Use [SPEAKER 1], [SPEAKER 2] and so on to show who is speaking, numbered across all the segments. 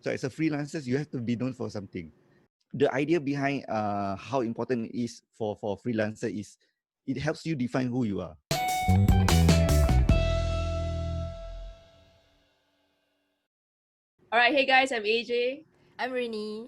[SPEAKER 1] So as a freelancer, you have to be known for something. The idea behind how important it is for freelancer is it helps you define who you are.
[SPEAKER 2] All right, hey guys, I'm AJ,
[SPEAKER 3] I'm Rini.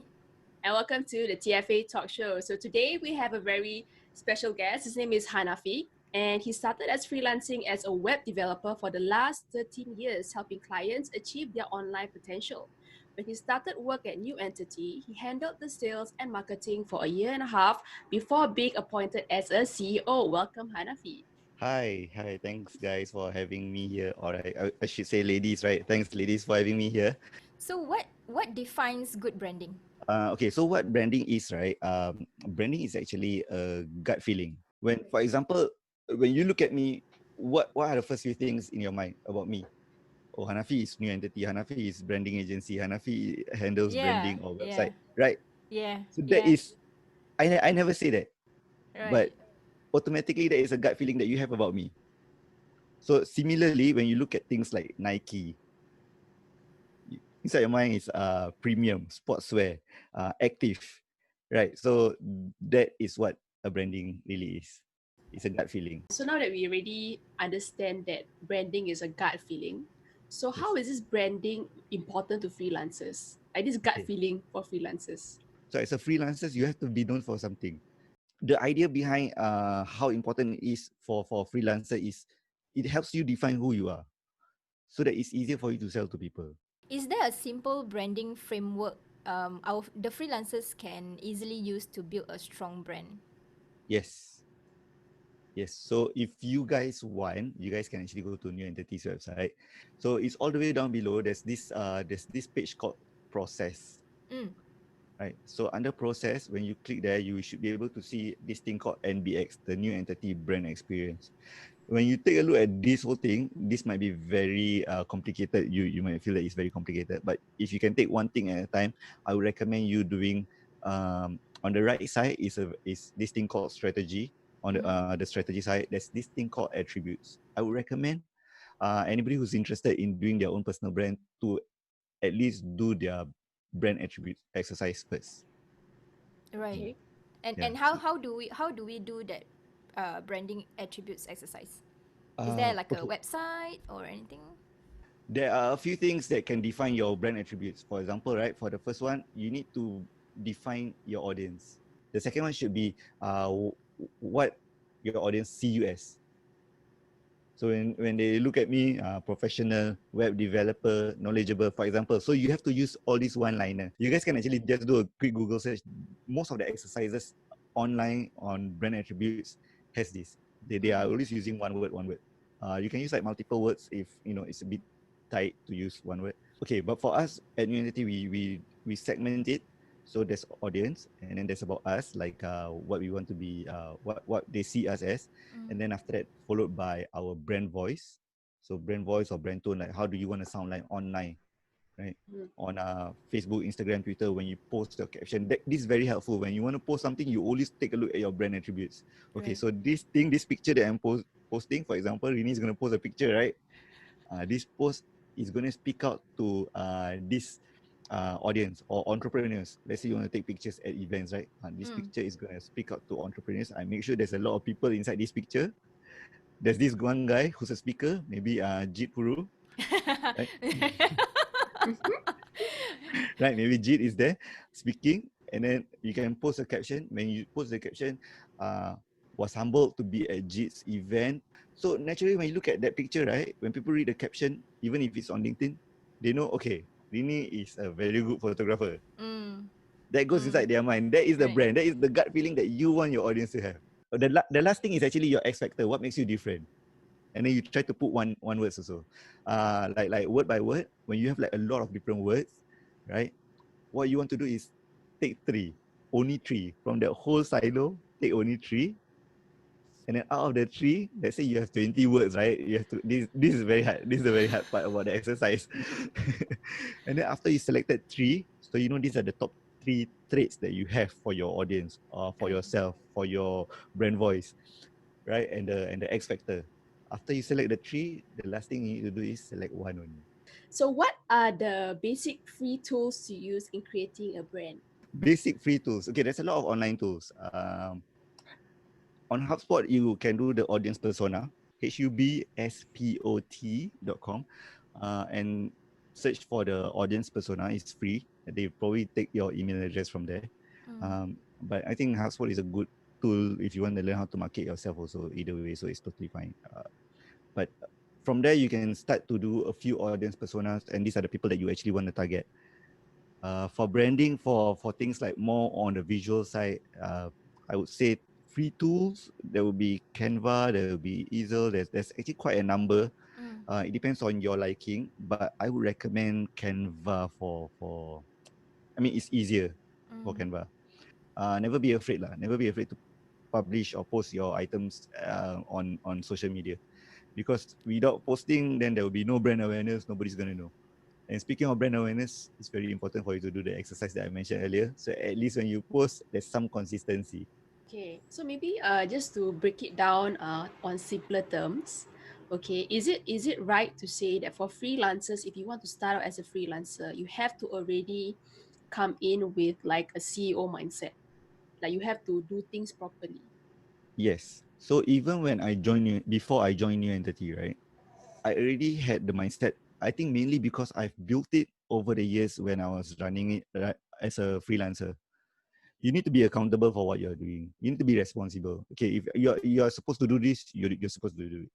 [SPEAKER 2] and welcome to the TFA Talk Show. So today we have a very special guest. His name is Hanafi, and he started as freelancing as a web developer for the last 13 years, helping clients achieve their online potential. When he started work at New Entity, he handled the sales and marketing for a year and a half before being appointed as a CEO. Welcome, Hanafi.
[SPEAKER 1] Hi, thanks guys for having me here. Or I should say ladies, right? Thanks ladies for having me here.
[SPEAKER 3] So what defines good branding?
[SPEAKER 1] Okay, so what branding is, right? Branding is actually a gut feeling. For example, when you look at me, what are the first few things in your mind about me? Oh, Hanafi is New Entity. Hanafi is branding agency. Hanafi handles
[SPEAKER 3] Yeah,
[SPEAKER 1] branding or
[SPEAKER 3] yeah,
[SPEAKER 1] website, right?
[SPEAKER 3] yeah,
[SPEAKER 1] So that
[SPEAKER 3] yeah.
[SPEAKER 1] is, I never say that, but
[SPEAKER 3] Right.
[SPEAKER 1] automatically there is a gut feeling that you have about me. So similarly, when you look at things like Nike, inside your mind is premium, sportswear, active, right? So that is what a branding really is. It's a gut feeling.
[SPEAKER 2] So now that we already understand that branding is a gut feeling, so how
[SPEAKER 1] Yes.
[SPEAKER 2] is this branding important to freelancers? Like this gut
[SPEAKER 1] Okay.
[SPEAKER 2] feeling for freelancers.
[SPEAKER 1] So as a freelancer, you have to be known for something. The idea behind how important it is for freelancer is it helps you define who you are, so that it's easier for you to sell to people.
[SPEAKER 3] Is there a simple branding framework the freelancers can easily use to build a strong brand?
[SPEAKER 1] Yes. Yes. So if you guys want, you guys can actually go to New Entity's website. So it's all the way down below. There's this page called process.
[SPEAKER 3] Mm.
[SPEAKER 1] Right. So under process, when you click there, you should be able to see this thing called NBX, the New Entity Brand Experience. When you take a look at this whole thing, this might be very complicated. You might feel that it's very complicated, but if you can take one thing at a time, I would recommend you doing on the right side is this thing called strategy. On the strategy side, there's this thing called attributes. I would recommend anybody who's interested in doing their own personal brand to at least do their brand attribute exercise first.
[SPEAKER 3] Right.
[SPEAKER 2] Okay.
[SPEAKER 1] Yeah.
[SPEAKER 3] And how do we do that branding attributes exercise? Is there like a
[SPEAKER 1] Okay.
[SPEAKER 3] website or anything?
[SPEAKER 1] There are a few things that can define your brand attributes. For example, right, for the first one, you need to define your audience. The second one should be what your audience see you as. So when they look at me, professional, web developer, knowledgeable, for example, so you have to use all these one-liner. You guys can actually just do a quick Google search. Most of the exercises online on brand attributes has this. They are always using one word. You can use like multiple words if it's a bit tight to use one word. Okay, but for us at Unity, we segment it. So there's audience, and then there's about us, like what we want to be, what they see us as, and then after that followed by our brand voice. So brand voice or brand tone, like how do you want to sound like online, right? On Facebook, Instagram, Twitter, when you post your caption, this is very helpful. When you want to post something, you always take a look at your brand attributes. Okay,
[SPEAKER 3] Right.
[SPEAKER 1] so this picture that I'm posting, for example, Rini is going to post a picture, right? This post is going to speak out to this audience or entrepreneurs. Let's say you want to take pictures at events, right? This picture is going to speak out to entrepreneurs. I make sure there's a lot of people inside this picture. There's this one guy who's a speaker, maybe Jit Puru, right? Right, maybe Jit is there speaking, and then you can post a caption. When you post the caption, was humbled to be at Jit's event. So naturally, when you look at that picture, right, when people read the caption, even if it's on LinkedIn, they know, okay, Rini is a very good photographer.
[SPEAKER 3] Mm.
[SPEAKER 1] That goes inside their mind. That is the
[SPEAKER 3] Right.
[SPEAKER 1] brand. That is the gut feeling that you want your audience to have. The last thing is actually your X factor. What makes you different? And then you try to put one words also, like word by word. When you have like a lot of different words, right? What you want to do is take only three from the whole silo. Take only three, and then out of the three, let's say you have 20 words, right? You have to this is very hard. This is the very hard part about the exercise. And then after you selected three, so these are the top three traits that you have for your audience or for
[SPEAKER 3] Right.
[SPEAKER 1] yourself, for your brand voice, right? And the X factor. After you select the three, the last thing you need to do is select one only.
[SPEAKER 2] So what are the basic free tools to use in creating a brand?
[SPEAKER 1] Basic free tools. Okay, there's a lot of online tools. On HubSpot, you can do the audience persona, hubspot.com, and search for the audience persona. It's free. They probably take your email address from there. But I think HubSpot is a good tool if you want to learn how to market yourself also, either way, so it's totally fine. But from there, you can start to do a few audience personas, and these are the people that you actually want to target. For branding, for things like more on the visual side, I would say free tools. There will be Canva, there will be Easel. There's actually quite a number. It depends on your liking, but I would recommend Canva for. I mean, it's easier for Canva. Never be afraid lah. Never be afraid to publish or post your items on social media, because without posting, then there will be no brand awareness. Nobody's gonna know. And speaking of brand awareness, it's very important for you to do the exercise that I mentioned earlier. So at least when you post, there's some consistency.
[SPEAKER 2] Okay, so maybe just to break it down on simpler terms, okay, is it right to say that for freelancers, if you want to start out as a freelancer, you have to already come in with like a CEO mindset, like you have to do things properly?
[SPEAKER 1] Yes. So even when I joined you, before I joined New Entity, right, I already had the mindset. I think mainly because I've built it over the years when I was running it as a freelancer. You need to be accountable for what you're doing. You need to be responsible. Okay, if you're supposed to do this, you're supposed to do it.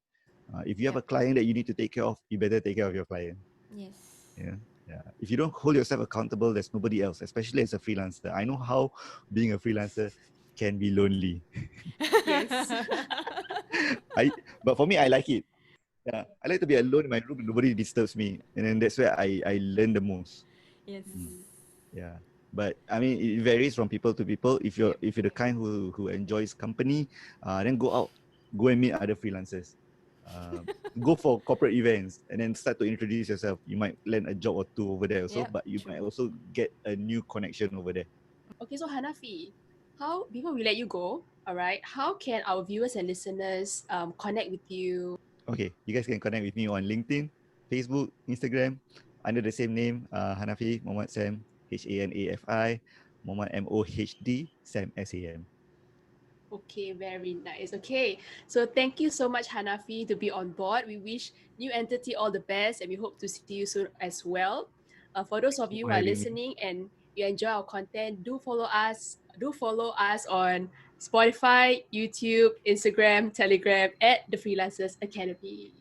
[SPEAKER 1] If you have a client that you need to take care of, you better take care of your client.
[SPEAKER 3] Yes.
[SPEAKER 1] Yeah. Yeah. If you don't hold yourself accountable, there's nobody else, especially as a freelancer. I know how being a freelancer can be lonely.
[SPEAKER 2] Yes.
[SPEAKER 1] But for me, I like it. Yeah. I like to be alone in my room and nobody disturbs me. And then that's where I learn the most.
[SPEAKER 3] Yes.
[SPEAKER 1] Yeah. But I mean, it varies from people to people. If you're the kind who enjoys company, then go out, go and meet other freelancers. Go for corporate events and then start to introduce yourself. You might land a job or two over there also,
[SPEAKER 3] Yep,
[SPEAKER 1] but you
[SPEAKER 3] true.
[SPEAKER 1] might also get a new connection over there.
[SPEAKER 2] Okay, so Hanafi, how before we let you go, all right, how can our viewers and listeners connect with you?
[SPEAKER 1] Okay, you guys can connect with me on LinkedIn, Facebook, Instagram, under the same name, Hanafi Muhammad Sam, HANAFI, Muhammad MOHD, Sam SAM.
[SPEAKER 2] Okay, very nice. Okay, so thank you so much, Hanafi, to be on board. We wish New Entity all the best, and we hope to see you soon as well. For those of
[SPEAKER 1] Thank you
[SPEAKER 2] you
[SPEAKER 1] for
[SPEAKER 2] who are
[SPEAKER 1] having me.
[SPEAKER 2] listening and you enjoy our content, do follow us. Do follow us on Spotify, YouTube, Instagram, Telegram at the Freelancers Academy.